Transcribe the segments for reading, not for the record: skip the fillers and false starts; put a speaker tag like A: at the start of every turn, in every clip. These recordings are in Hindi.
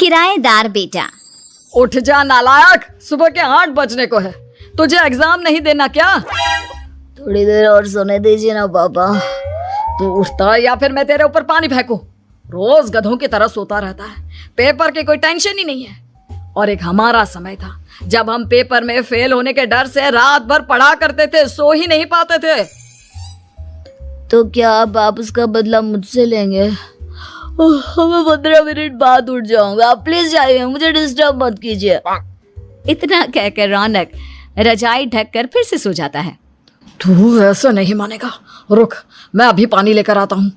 A: किराएदार बेटा।
B: उठ जा नालायक, सुबह के 8 बजने को है। तुझे एग्जाम नहीं देना क्या?
C: थोड़ी देर और सोने दीजिए ना पापा।
B: तू उठता या फिर मैं तेरे ऊपर पानी फेंकूं? रोज गधों की तरह सोता रहता है, पेपर की कोई टेंशन ही नहीं है। और एक हमारा समय था जब हम पेपर में फेल होने के डर से रात भर पढ़ा करते थे, सो ही नहीं पाते थे।
C: तो क्या आप उसका बदला मुझसे लेंगे? मैं 15 मिनट बाद उठ जाऊंगा, आप प्लीज जाइए, मुझे डिस्टर्ब मत कीजिए।
A: इतना कहकर रौनक रजाई ढककर फिर से सो जाता है।
B: तू ऐसा नहीं मानेगा, रुक मैं अभी पानी लेकर आता हूँ।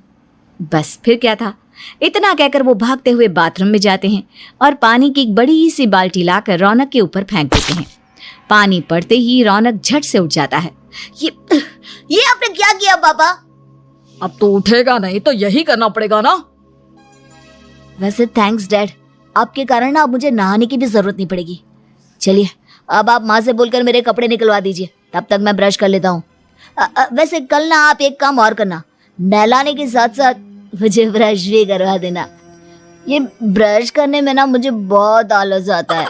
A: बस फिर क्या था, इतना कहकर वो भागते हुए बाथरूम में जाते हैं और पानी की एक बड़ी सी बाल्टी लाकर रौनक के ऊपर फेंक देते हैं। पानी पड़ते ही रौनक झट से उठ जाता है।
C: ये आपने क्या किया पापा?
B: अब तो उठेगा नहीं तो यही करना पड़ेगा ना।
C: वैसे थैंक्स डैड, आपके कारण ना अब मुझे नहाने की भी जरूरत नहीं पड़ेगी। चलिए अब आप माँ से बोलकर मेरे कपड़े निकलवा दीजिए, तब तक मैं ब्रश कर लेता हूँ। वैसे कल ना आप एक काम और करना, नहलाने के साथ साथ मुझे ब्रश भी करवा देना। ये ब्रश करने में ना मुझे बहुत आलस आता है।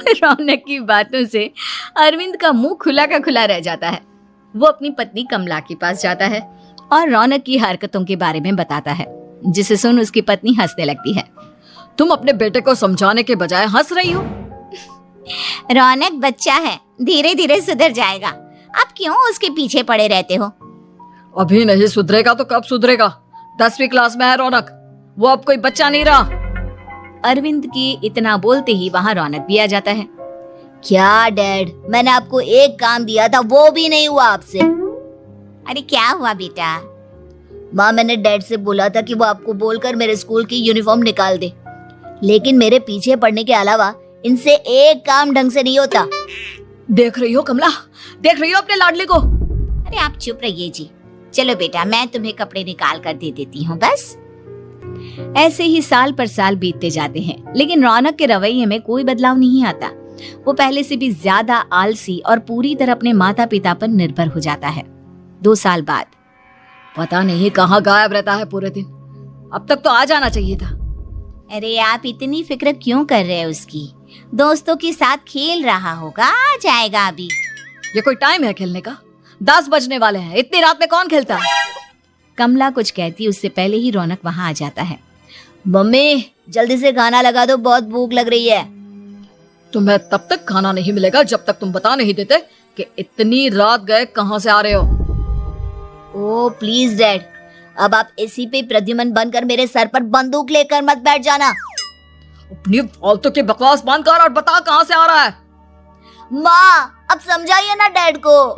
A: रौनक की बातों से अरविंद का मुंह खुला का खुला रह जाता है। वो अपनी पत्नी कमला के पास जाता है और रौनक की हरकतों के बारे में बताता है, जिसे सुन उसकी पत्नी हंसने लगती है।
B: तुम अपने बेटे को समझाने के बजाय हंस रही हो।
A: रौनक बच्चा है, धीरे धीरे सुधर जाएगा, आप क्यों उसके पीछे पड़े रहते हो?
B: अभी नहीं सुधरेगा तो कब सुधरेगा? 10वीं क्लास में है रौनक, वो अब कोई बच्चा नहीं रहा।
A: अरविंद की इतना बोलते ही वहाँ रौनक भी आ जाता है।
C: क्या डैड, मैंने आपको एक काम दिया था, वो भी नहीं हुआ आपसे।
A: अरे क्या हुआ बेटा?
C: माँ, मैंने डैड से बोला था कि वो आपको बोलकर मेरे स्कूल की यूनिफॉर्म निकाल दे, लेकिन मेरे पीछे पड़ने के अलावा इनसे एक काम ढंग से नहीं होता।
B: देख रही हो कमला, देख रही हो अपने लाडले को?
A: अरे आप चुप रहिए जी। चलो बेटा, मैं तुम्हें कपड़े निकाल कर दे देती हूँ। बस ऐसे ही साल पर साल बीतते जाते हैं, लेकिन रौनक के रवैये में कोई बदलाव नहीं आता। वो पहले से भी ज्यादा आलसी और पूरी तरह अपने माता पिता पर निर्भर हो जाता है। 2 साल बाद
B: पता नहीं कहाँ गायब रहता है पूरे दिन, अब तक तो आ जाना चाहिए था।
A: अरे आप इतनी फिक्र क्यों कर रहे हैं उसकी? दोस्तों के साथ खेल रहा होगा, आ जाएगा अभी।
B: ये कोई टाइम है खेलने का? 10 बजने वाले हैं, इतनी रात में कौन खेलता है?
A: कमला कुछ कहती उससे पहले ही रौनक वहाँ आ जाता है।
C: मम्मी जल्दी से खाना लगा दो, बहुत भूख लग रही है।
B: तुम्हें तब तक खाना नहीं मिलेगा जब तक तुम बता नहीं देते कि इतनी रात गए कहाँ से आ रहे हो।
C: ओ प्लीज डैड, अब आप एसी पे प्रद्युमन बनकर मेरे सर पर बंदूक लेकर मत बैठ जाना।
B: अपनी फालतू की बकवास बंद कर और बता कहाँ से आ रहा है।
C: माँ अब समझाइए ना डैड को।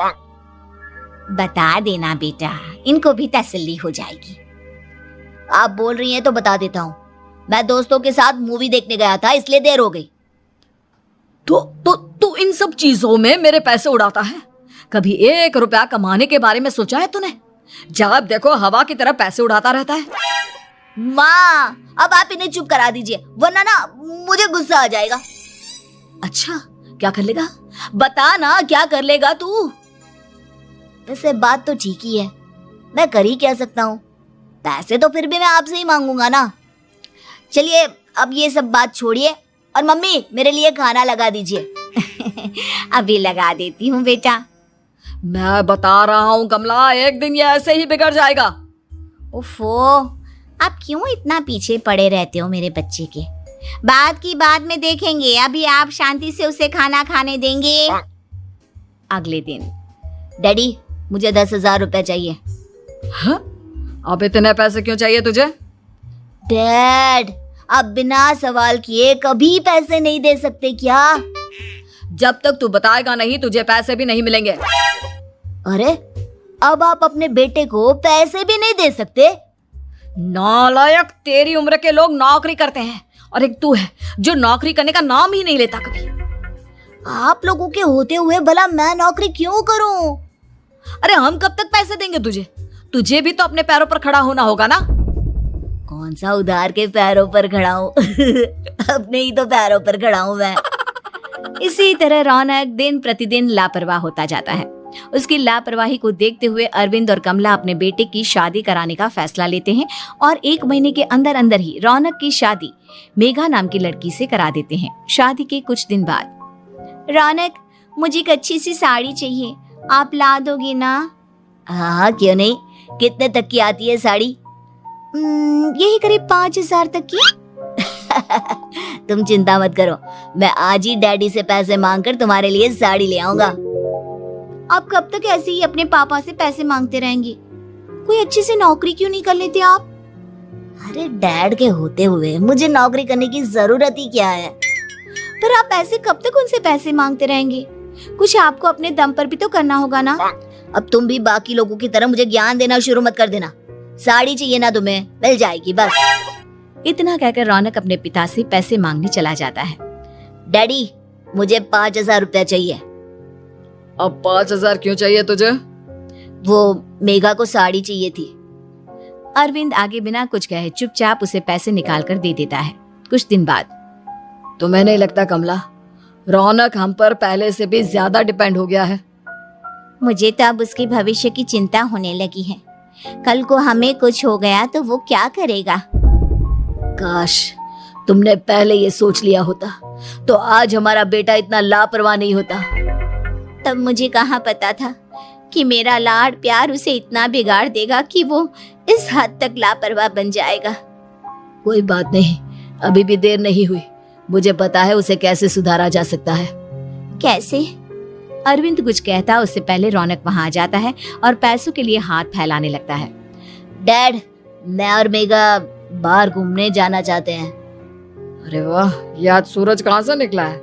A: बता देना बेटा, इनको भी तसल्ली हो जाएगी।
C: आप बोल रही हैं तो बता देता हूँ, मैं दोस्तों के साथ मूवी देखने गया था, इसलिए देर हो गई।
B: तो इन सब चीजों में मेरे पैसे उड़ाता है? कभी 1 रुपया कमाने के बारे में सोचा है तूने? जब देखो हवा की तरह पैसे उड़ाता रहता है।
C: माँ अब आप इन्हें चुप करा दीजिए, वरना ना मुझे गुस्सा आ जाएगा।
B: अच्छा क्या कर लेगा? बता ना, क्या कर लेगा तू?
C: वैसे बात तो ठीक ही है, मैं कर ही क्या सकता हूँ, पैसे तो फिर भी मैं आपसे ही मांगूंगा ना। चलिए अब ये सब बात छोड़िए और मम्मी मेरे लिए खाना लगा दीजिए।
A: अभी लगा देती हूँ बेटा।
B: मैं बता रहा हूँ कमला, एक दिन ये ऐसे ही बिगड़ जाएगा।
A: ओफो, आप क्यों इतना पीछे पड़े रहते हो मेरे बच्चे के? बात की बाद में देखेंगे, अभी आप शांति से उसे खाना खाने देंगे। अगले दिन
C: डैडी मुझे 10,000 रुपए चाहिए।
B: हाँ? अब इतने पैसे क्यों चाहिए तुझे?
C: डैड आप बिना सवाल किए कभी पैसे नहीं दे सकते क्या?
B: जब तक तू बताएगा नहीं तुझे पैसे भी नहीं मिलेंगे।
C: अरे अब आप अपने बेटे को पैसे भी नहीं दे सकते?
B: नालायक, तेरी उम्र के लोग नौकरी करते हैं और एक तू है जो नौकरी करने का नाम ही नहीं लेता कभी।
C: आप लोगों के होते हुए भला मैं नौकरी क्यों करूं?
B: अरे हम कब तक पैसे देंगे तुझे? तुझे भी तो अपने पैरों पर खड़ा होना होगा ना।
C: कौन सा उधार के पैरों पर खड़ा हूँ? अपने ही तो पैरों पर खड़ा हूँ मैं।
A: इसी तरह रौनक दिन प्रतिदिन लापरवाह होता जाता है। उसकी लापरवाही को देखते हुए अरविंद और कमला अपने बेटे की शादी कराने का फैसला लेते हैं और 1 महीने के अंदर अंदर ही रौनक की शादी मेघा नाम की लड़की से करा देते हैं। शादी के कुछ दिन बाद,
C: रौनक, मुझे एक अच्छी सी साड़ी चाहिए, आप ला दोगे ना? हाँ, क्यों नहीं। कितने तक की आती है साड़ी? यही करीब 5,000 तक की। तुम चिंता मत करो, मैं आज ही डैडी से पैसे मांगकर तुम्हारे लिए साड़ी ले आऊंगा। आप कब तक ऐसे ही अपने पापा से पैसे मांगते रहेंगे? कोई अच्छी सी नौकरी क्यों नहीं कर लेते आप? अरे डैड के होते हुए मुझे नौकरी करने की जरूरत ही क्या है? पर आप ऐसे कब तक उनसे पैसे मांगते रहेंगे? कुछ आपको अपने दम पर भी तो करना होगा ना। अब तुम भी बाकी लोगों की तरह मुझे ज्ञान देना शुरू मत कर देना। साड़ी चाहिए ना तुम्हें, मिल जाएगी बस।
A: इतना कहकर रौनक अपने पिता से पैसे मांगने चला जाता है।
C: डैडी, मुझे 5,000 रुपया चाहिए।
B: अब 5,000 क्यों चाहिए तुझे?
C: वो मेघा को साड़ी चाहिए थी।
A: अरविंद आगे बिना कुछ कहे चुपचाप उसे पैसे निकाल कर दे देता है। कुछ दिन बाद,
B: तुम्हें नहीं लगता कमला, रौनक हम पर पहले से भी ज्यादा डिपेंड हो गया है?
C: मुझे तो अब उसके भविष्य की चिंता होने लगी है। कल को हमें कुछ हो गया तो वो क्या करेगा?
B: काश तुमने पहले ये सोच लिया होता तो आज हमारा बेटा इतना लापरवाह नहीं होता।
C: तब मुझे कहाँ पता था कि मेरा लाड प्यार उसे इतना बिगाड़ देगा कि वो इस हद तक लापरवाह बन जाएगा।
B: कोई बात नहीं, अभी भी देर नहीं हुई। मुझे पता है उसे कैसे सुधारा जा सकता है।
C: कैसे?
A: अरविंद कुछ कहता उससे पहले रौनक वहां आ जाता है और पैसों के लिए हाथ फैलाने लगता है।
C: डैड, मैं और मेघा बाहर घूमने जाना चाहते हैं।
B: अरे वाह, ये आज सूरज कहाँ से निकला है?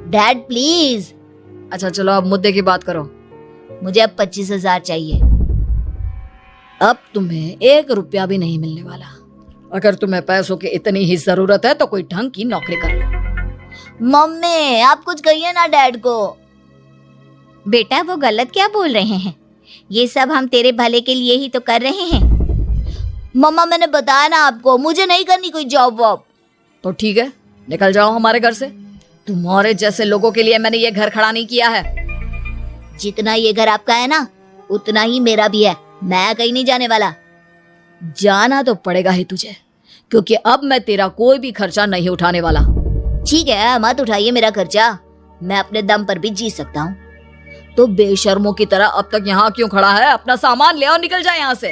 C: Dad please.
B: अच्छा चलो अब मुद्दे की बात करो।
C: मुझे अब 25,000 चाहिए।
B: अब तुम्हें 1 रुपया भी नहीं मिलने वाला। अगर तुम्हें पैसों की इतनी ही जरूरत है तो कोई ढंग की नौकरी कर लो।
C: मम्मी, आप कुछ कहिए ना डैड को।
A: बेटा, वो गलत क्या बोल रहे हैं?
C: ये सब हम तेरे भले के लिए ही तो कर रहे हैं। मम्मा, मैंने बताया ना आपको, मुझे नहीं करनी कोई जॉब वॉब।
B: तो ठीक है, निकल जाओ हमारे घर से। तुम्हारे जैसे लोगों के लिए मैंने ये घर खड़ा नहीं किया है।
C: जितना ये घर आपका है ना, उतना ही मेरा भी है। मैं कहीं नहीं जाने वाला।
B: जाना तो पड़ेगा ही तुझे, क्योंकि अब मैं तेरा कोई भी खर्चा नहीं उठाने वाला।
C: ठीक है, मत उठाइए मेरा खर्चा, मैं अपने दम पर भी जी सकता हूँ।
B: तो बेशर्मों की तरह अब तक यहाँ क्यों खड़ा है? अपना सामान ले और निकल जाए यहाँ से।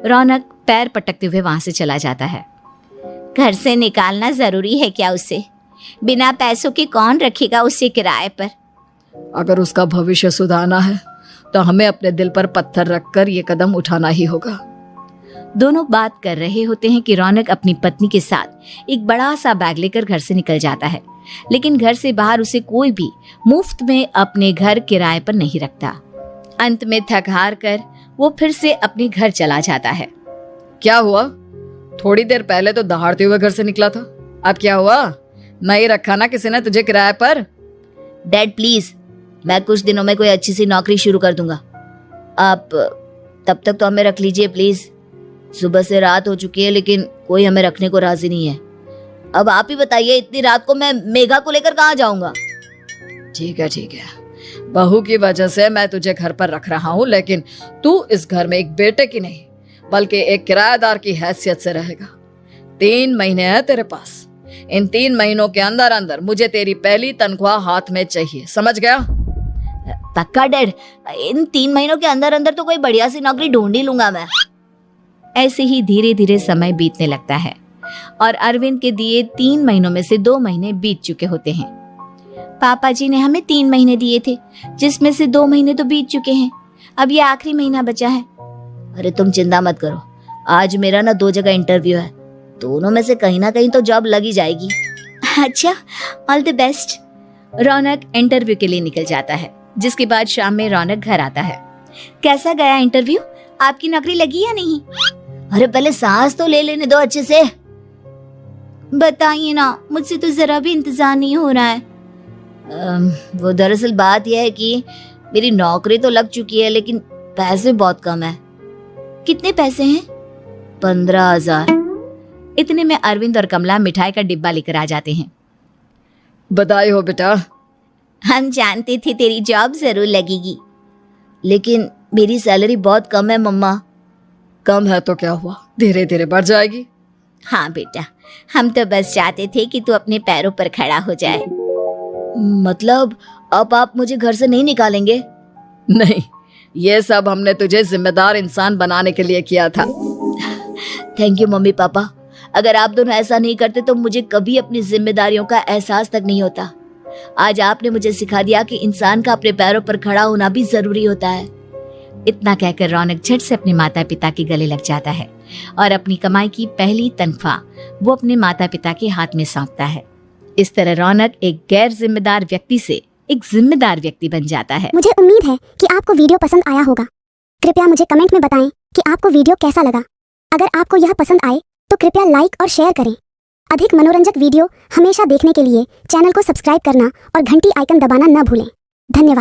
A: रौनक पैर पटकते हुए वहां से चला जाता है।
C: घर से निकालना जरूरी है क्या उसे? बिना पैसों के कौन रखेगा उसे किराए पर?
B: अगर उसका भविष्य सुधारना है तो हमें अपने दिल पर पत्थर रखकर ये कदम उठाना ही होगा।
A: दोनों बात कर रहे होते हैं कि रौनक अपनी पत्नी के साथ एक बड़ा सा बैग लेकर घर से निकल जाता है, लेकिन घर से बाहर उसे कोई भी मुफ्त में अपने घर किराए पर नहीं रखता। अंत में थक हार कर वो फिर से अपने घर चला जाता है।
B: क्या हुआ? थोड़ी देर पहले तो दहाड़ते हुए घर से निकला था, अब क्या हुआ? नहीं रखा ना किसी ने तुझे किराए पर?
C: डैड प्लीज, मैं कुछ दिनों में कोई अच्छी सी नौकरी शुरू कर दूंगा। आप तब तक तो हमें रख लीजिए प्लीज। सुबह से रात हो चुकी है लेकिन कोई हमें रखने को राजी नहीं है। अब आप ही बताइए, इतनी रात को मैं मेघा को लेकर कहाँ जाऊंगा?
B: ठीक है, बहू की वजह से मैं तुझे घर पर रख रहा हूँ, लेकिन तू इस घर में एक बेटे की नहीं बल्कि एक किराएदार की हैसियत से रहेगा। 3 महीने है तेरे पास। इन 3 महीनों के अंदर अंदर मुझे तेरी पहली तनख्वाह हाथ में चाहिए, समझ गया?
C: पक्का डैड, इन 3 महीनों के अंदर अंदर तो कोई बढ़िया सी नौकरी ढूंढ ही लूंगा मैं।
A: ऐसे ही धीरे धीरे समय बीतने लगता है और अरविंद के दिए 3 महीनों में से 2 महीने बीत चुके होते हैं।
C: पापा जी ने हमें 3 महीने दिए थे, जिसमें से 2 महीने तो बीत चुके हैं। अब ये आखिरी महीना बचा है। अरे तुम चिंता मत करो, आज मेरा ना 2 जगह इंटरव्यू है, दोनों में से कहीं ना कहीं तो जॉब लगी जाएगी। अच्छा, all the best.
A: Raunak interview के लिए निकल जाता है, जिसके बाद शाम में रौनक घर आता है।
C: कैसा गया इंटरव्यू? आपकी नौकरी लगी या नहीं? अरे पहले सांस तो ले लेने दो अच्छे से। बताइए ना, मुझसे तो जरा भी इंतजार नहीं हो रहा है। वो दरअसल बात यह है कि मेरी नौकरी तो लग चुकी है लेकिन पैसे बहुत कम है। कितने पैसे हैं? 15,000।
A: इतने में अरविंद और कमला मिठाई का डिब्बा लेकर आ जाते हैं।
B: बधाई हो बेटा।
C: हम जानते थे तेरी जॉब जरूर लगेगी। लेकिन मेरी सैलरी बहुत कम है मम्मा।
B: कम है तो क्या हुआ, धीरे धीरे बढ़ जाएगी।
A: हाँ बेटा, हम तो बस चाहते थे कि तू अपने पैरों पर खड़ा हो जाए।
C: मतलब अब आप मुझे घर से नहीं निकालेंगे?
B: नहीं, ये सब हमने तुझे जिम्मेदार इंसान बनाने के लिए किया था।
C: Thank you mummy papa. अगर आप दोनों ऐसा नहीं करते तो मुझे कभी अपनी जिम्मेदारियों का एहसास तक नहीं होता। आज आपने मुझे सिखा दिया कि इंसान का अपने पैरों पर खड़ा होना भी जरूरी होता है।
A: इतना कहकर रौनक झट से अपने माता पिता के गले लग जाता है और अपनी कमाई की पहली तनख्वाह वो अपने माता पिता के हाथ में सौंपता है। इस तरह रौनक एक गैर जिम्मेदार व्यक्ति से एक जिम्मेदार व्यक्ति बन जाता है।
D: मुझे उम्मीद है कि आपको वीडियो पसंद आया होगा। कृपया मुझे कमेंट में बताएं कि आपको वीडियो कैसा लगा। अगर आपको यह पसंद आए तो कृपया लाइक और शेयर करें। अधिक मनोरंजक वीडियो हमेशा देखने के लिए चैनल को सब्सक्राइब करना और घंटी आइकन दबाना न भूलें। धन्यवाद।